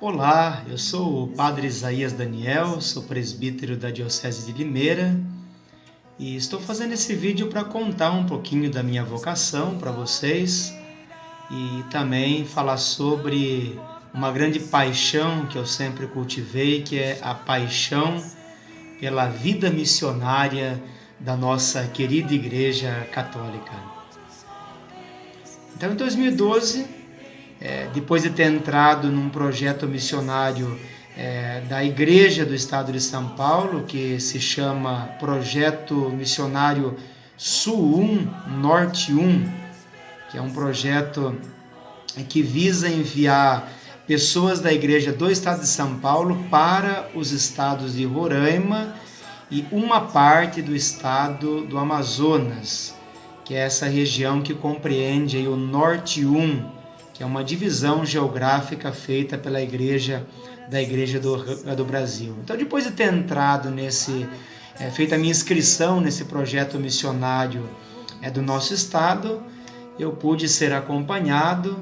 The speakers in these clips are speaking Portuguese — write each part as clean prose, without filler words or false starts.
Olá, eu sou o Padre Isaías Daniel, sou presbítero da Diocese de Limeira e estou fazendo esse vídeo para contar um pouquinho da minha vocação para vocês e também falar sobre uma grande paixão que eu sempre cultivei, que é a paixão pela vida missionária da nossa querida Igreja Católica. Então, em 2012, depois de ter entrado num projeto missionário da Igreja do Estado de São Paulo, que se chama Projeto Missionário Sul 1, Norte 1, que é um projeto que visa enviar pessoas da Igreja do Estado de São Paulo para os estados de Roraima e uma parte do estado do Amazonas, que é essa região que compreende aí o Norte 1, que é uma divisão geográfica feita pela Igreja do Brasil. Então, depois de ter entrado feita a minha inscrição nesse projeto missionário do nosso estado, eu pude ser acompanhado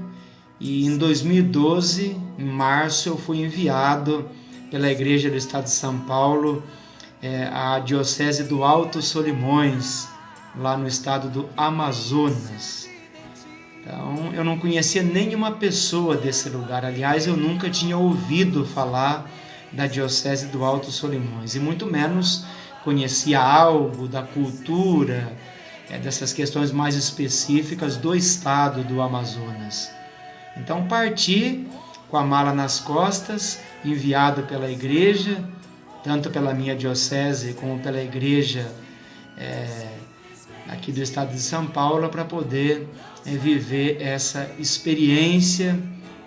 e em 2012, em março, eu fui enviado pela Igreja do Estado de São Paulo à Diocese do Alto Solimões, lá no estado do Amazonas. Então, eu não conhecia nenhuma pessoa desse lugar. Aliás, eu nunca tinha ouvido falar da Diocese do Alto Solimões, e muito menos conhecia algo da cultura, dessas questões mais específicas do estado do Amazonas. Então, parti com a mala nas costas, enviado pela igreja, tanto pela minha diocese como pela igreja aqui do estado de São Paulo, para poder viver essa experiência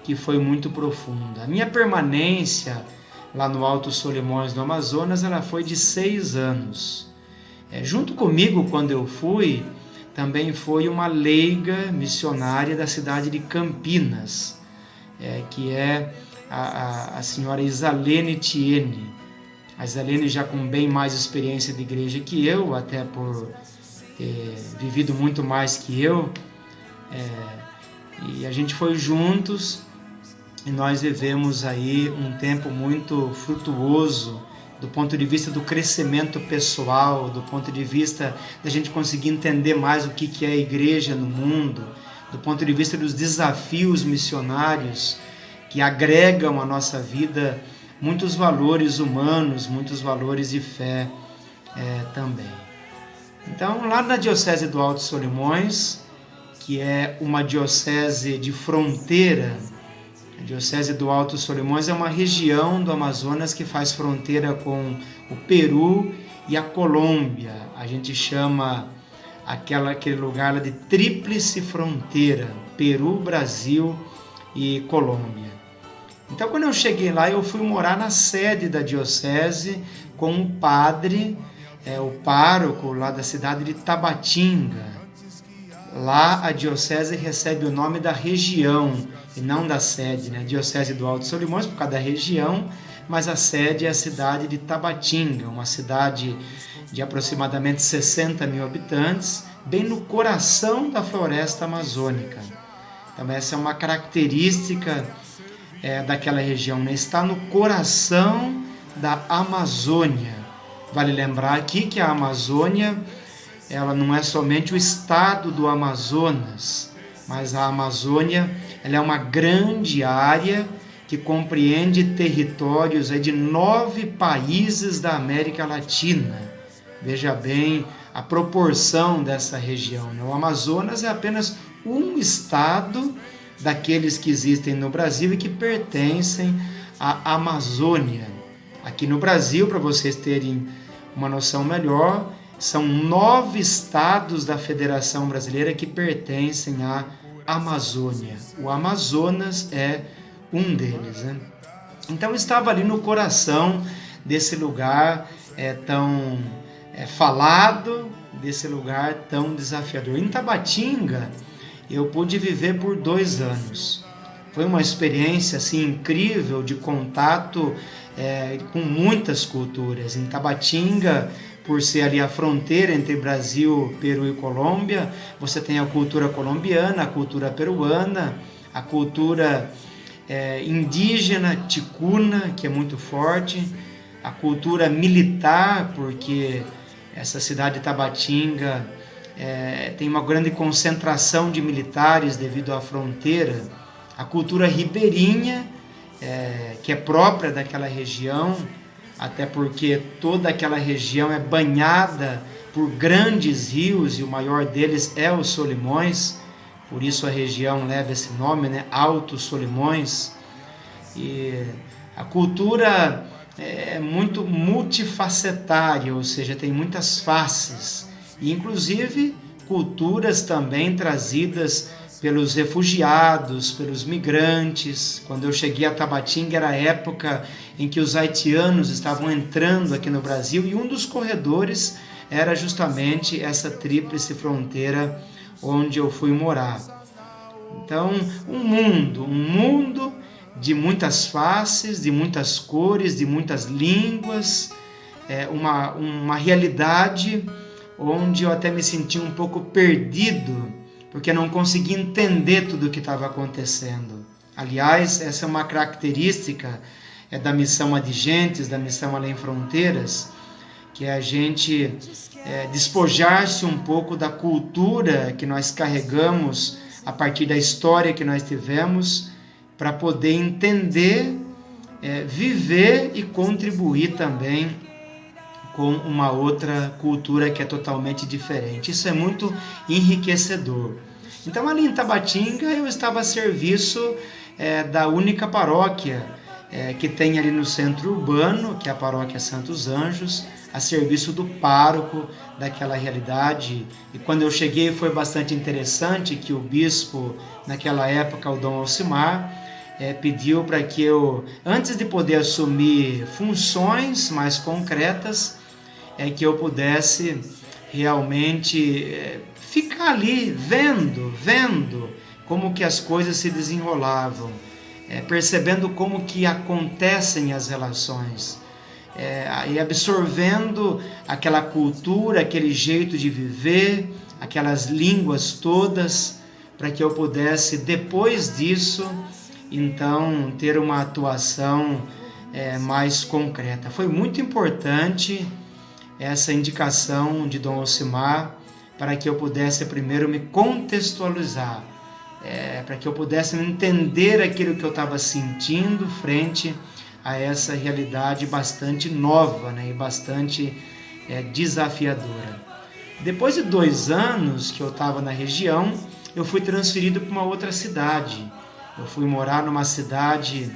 que foi muito profunda. A minha permanência lá no Alto Solimões, no Amazonas, ela foi de 6 anos. Junto comigo, quando eu fui, também foi uma leiga missionária da cidade de Campinas, que é a senhora Isalene Tiene. A Isalene já com bem mais experiência de igreja que eu, até por ter vivido muito mais que eu, e a gente foi juntos e nós vivemos aí um tempo muito frutuoso do ponto de vista do crescimento pessoal, do ponto de vista da gente conseguir entender mais o que é a igreja no mundo, do ponto de vista dos desafios missionários que agregam à nossa vida muitos valores humanos, muitos valores de fé também. Então, lá na Diocese do Alto Solimões, que é uma diocese de fronteira, a Diocese do Alto Solimões é uma região do Amazonas que faz fronteira com o Peru e a Colômbia. A gente chama aquele lugar de tríplice fronteira, Peru, Brasil e Colômbia. Então, quando eu cheguei lá, eu fui morar na sede da diocese com um padre, o pároco lá da cidade de Tabatinga. Lá a diocese recebe o nome da região e não da sede, né? Diocese do Alto Solimões por causa da região, mas a sede é a cidade de Tabatinga, uma cidade de aproximadamente 60 mil habitantes, bem no coração da floresta amazônica. Então, essa é uma característica daquela região, né? Está no coração da Amazônia. Vale lembrar aqui que a Amazônia, ela não é somente o estado do Amazonas, mas a Amazônia, ela é uma grande área que compreende territórios de 9 países da América Latina. Veja bem a proporção dessa região, né? O Amazonas é apenas um estado daqueles que existem no Brasil e que pertencem à Amazônia. Aqui no Brasil, para vocês terem uma noção melhor, são 9 estados da Federação Brasileira que pertencem à Amazônia. O Amazonas é um deles, né? Então, estava ali no coração desse lugar tão falado, desse lugar tão desafiador. Em Tabatinga, eu pude viver por 2 anos. Foi uma experiência assim, incrível de contato com muitas culturas. Em Tabatinga, por ser ali a fronteira entre Brasil, Peru e Colômbia, você tem a cultura colombiana, a cultura peruana, a cultura indígena, ticuna, que é muito forte, a cultura militar, porque essa cidade de Tabatinga tem uma grande concentração de militares devido à fronteira, a cultura ribeirinha, que é própria daquela região, até porque toda aquela região é banhada por grandes rios e o maior deles é o Solimões, por isso a região leva esse nome, né? Alto Solimões. E a cultura é muito multifacetária, ou seja, tem muitas faces, e inclusive culturas também trazidas pelos refugiados, pelos migrantes. Quando eu cheguei a Tabatinga era a época em que os haitianos estavam entrando aqui no Brasil e um dos corredores era justamente essa tríplice fronteira onde eu fui morar. Então, um mundo de muitas faces, de muitas cores, de muitas línguas, uma realidade onde eu até me senti um pouco perdido, porque não conseguia entender tudo o que estava acontecendo. Aliás, essa é uma característica da missão Adigentes, da missão Além Fronteiras, que é a gente despojar-se um pouco da cultura que nós carregamos a partir da história que nós tivemos, para poder entender, viver e contribuir também com uma outra cultura que é totalmente diferente. Isso é muito enriquecedor. Então, ali em Tabatinga, eu estava a serviço da única paróquia que tem ali no centro urbano, que é a paróquia Santos Anjos, a serviço do pároco daquela realidade. E quando eu cheguei foi bastante interessante que o bispo, naquela época, o Dom Alcimar, pediu para que eu, antes de poder assumir funções mais concretas, que eu pudesse realmente ficar ali vendo como que as coisas se desenrolavam, percebendo como que acontecem as relações, e absorvendo aquela cultura, aquele jeito de viver, aquelas línguas todas, para que eu pudesse, depois disso, então, ter uma atuação mais concreta. Foi muito importante essa indicação de Dom Alcimar para que eu pudesse primeiro me contextualizar, para que eu pudesse entender aquilo que eu estava sentindo frente a essa realidade bastante nova, né, e bastante desafiadora. Depois de 2 anos que eu estava na região, eu fui transferido para uma outra cidade. Eu fui morar numa cidade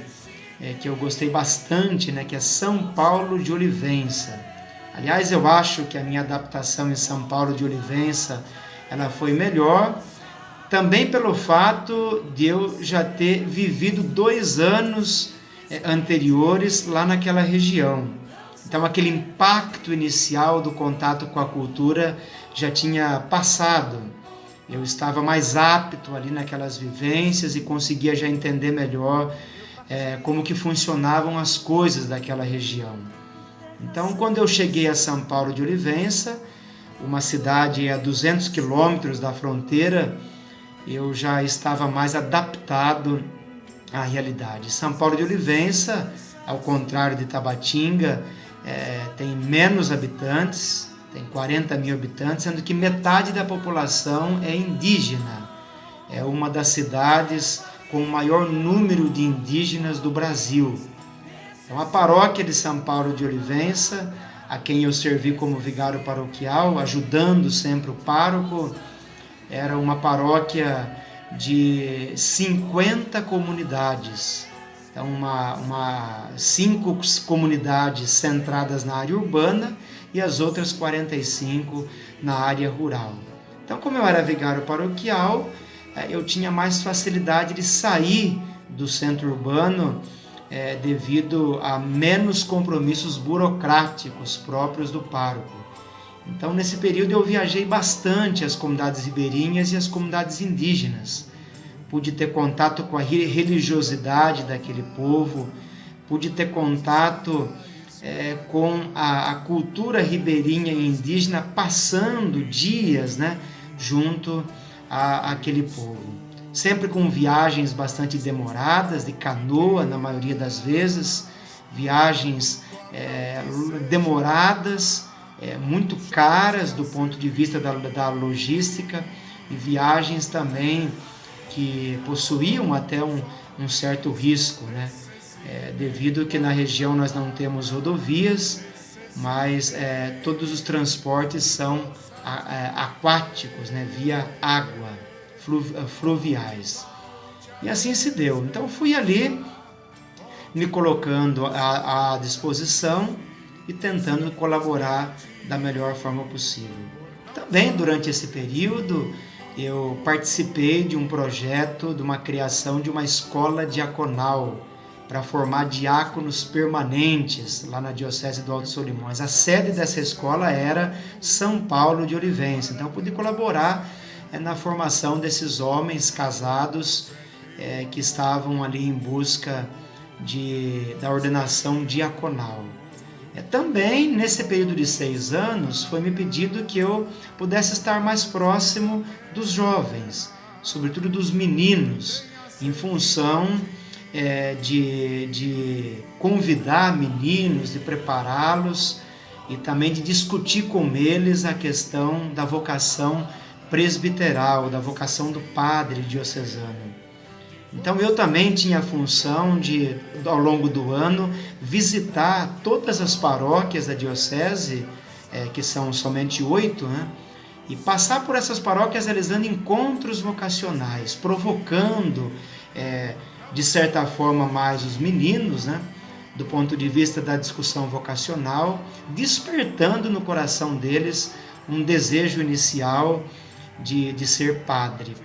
que eu gostei bastante, né, que é São Paulo de Olivença. Aliás, eu acho que a minha adaptação em São Paulo de Olivença ela foi melhor, também pelo fato de eu já ter vivido 2 anos anteriores lá naquela região. Então, aquele impacto inicial do contato com a cultura já tinha passado. Eu estava mais apto ali naquelas vivências e conseguia já entender melhor como que funcionavam as coisas daquela região. Então, quando eu cheguei a São Paulo de Olivença, uma cidade a 200 quilômetros da fronteira, eu já estava mais adaptado à realidade. São Paulo de Olivença, ao contrário de Tabatinga, tem menos habitantes, tem 40 mil habitantes, sendo que metade da população é indígena. É uma das cidades com o maior número de indígenas do Brasil. Então, a paróquia de São Paulo de Olivença, a quem eu servi como vigário paroquial, ajudando sempre o pároco, era uma paróquia de 50 comunidades. Então, 5 comunidades centradas na área urbana e as outras 45 na área rural. Então, como eu era vigário paroquial, eu tinha mais facilidade de sair do centro urbano devido a menos compromissos burocráticos próprios do pároco. Então, nesse período eu viajei bastante as comunidades ribeirinhas e as comunidades indígenas. Pude ter contato com a religiosidade daquele povo, pude ter contato com a cultura ribeirinha e indígena, passando dias, né, junto àquele povo. sempre com viagens bastante demoradas, de canoa na maioria das vezes, viagens demoradas, muito caras do ponto de vista da logística, e viagens também que possuíam até um certo risco, né? Devido que na região nós não temos rodovias, mas todos os transportes são aquáticos, né? Via água, fluviais. E assim se deu. Então fui ali me colocando à disposição e tentando colaborar da melhor forma possível. Também durante esse período eu participei de um projeto, de uma criação de uma escola diaconal para formar diáconos permanentes lá na Diocese do Alto Solimões. A sede dessa escola era São Paulo de Olivença, então eu pude colaborar na formação desses homens casados que estavam ali em busca da ordenação diaconal. Também, nesse período de 6 anos, foi me pedido que eu pudesse estar mais próximo dos jovens, sobretudo dos meninos, em função de convidar meninos, de prepará-los e também de discutir com eles a questão da vocação presbiteral, da vocação do padre diocesano. Então eu também tinha a função de, ao longo do ano, visitar todas as paróquias da diocese, que são somente 8, né? E passar por essas paróquias realizando encontros vocacionais, provocando, de certa forma, mais os meninos, né? Do ponto de vista da discussão vocacional, despertando no coração deles um desejo inicial de ser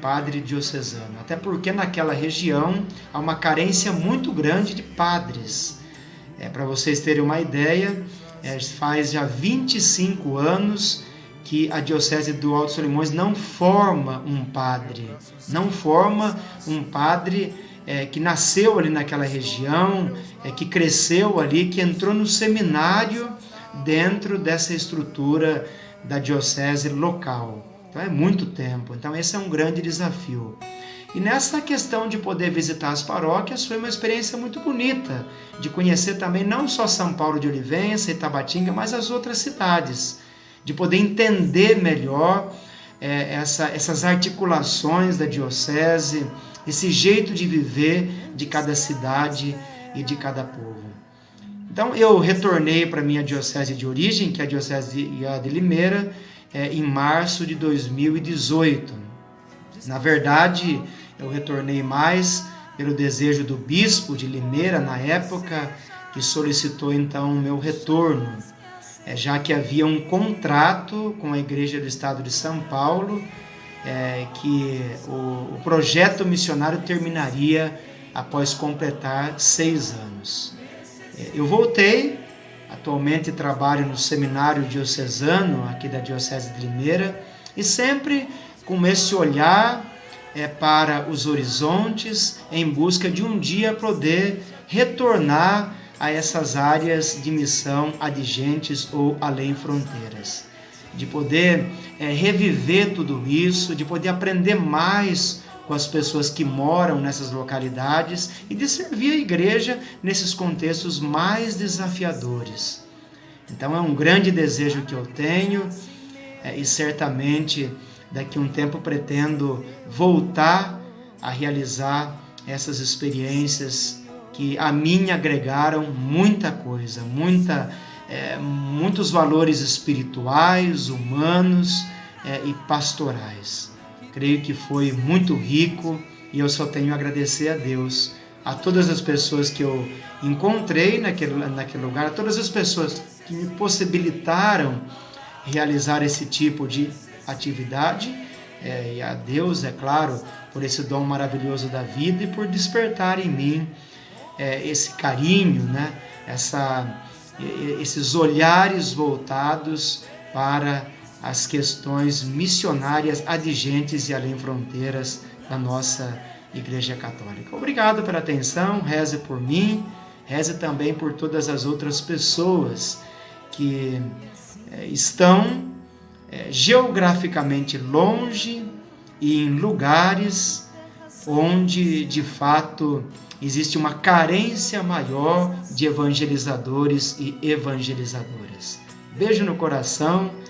padre diocesano. Até porque naquela região há uma carência muito grande de padres. Para vocês terem uma ideia, faz já 25 anos que a Diocese do Alto Solimões não forma um padre. Não forma um padre que nasceu ali naquela região, que cresceu ali, que entrou no seminário dentro dessa estrutura da diocese local. Então é muito tempo, então esse é um grande desafio. E nessa questão de poder visitar as paróquias foi uma experiência muito bonita, de conhecer também não só São Paulo de Olivença e Tabatinga, mas as outras cidades, de poder entender melhor essas articulações da diocese, esse jeito de viver de cada cidade e de cada povo. Então eu retornei para a minha diocese de origem, que é a Diocese de Limeira, em março de 2018. Na verdade, eu retornei mais pelo desejo do bispo de Limeira, na época, que solicitou então o meu retorno, já que havia um contrato com a Igreja do Estado de São Paulo, que o projeto missionário terminaria após completar 6 anos. Eu voltei. Atualmente trabalho no seminário diocesano aqui da Diocese de Limeira e sempre com esse olhar para os horizontes em busca de um dia poder retornar a essas áreas de missão adigentes ou além fronteiras. De poder reviver tudo isso, de poder aprender mais com as pessoas que moram nessas localidades e de servir a igreja nesses contextos mais desafiadores. Então é um grande desejo que eu tenho e certamente daqui a um tempo pretendo voltar a realizar essas experiências que a mim agregaram muita coisa, muitos valores espirituais, humanos e pastorais. Creio que foi muito rico e eu só tenho a agradecer a Deus, a todas as pessoas que eu encontrei naquele lugar, a todas as pessoas que me possibilitaram realizar esse tipo de atividade, e a Deus, é claro, por esse dom maravilhoso da vida e por despertar em mim esse carinho, né? Esses olhares voltados para as questões missionárias adigentes e além fronteiras da nossa Igreja Católica. Obrigado pela atenção, reze por mim, reze também por todas as outras pessoas que estão geograficamente longe e em lugares onde de fato existe uma carência maior de evangelizadores e evangelizadoras. Beijo no coração.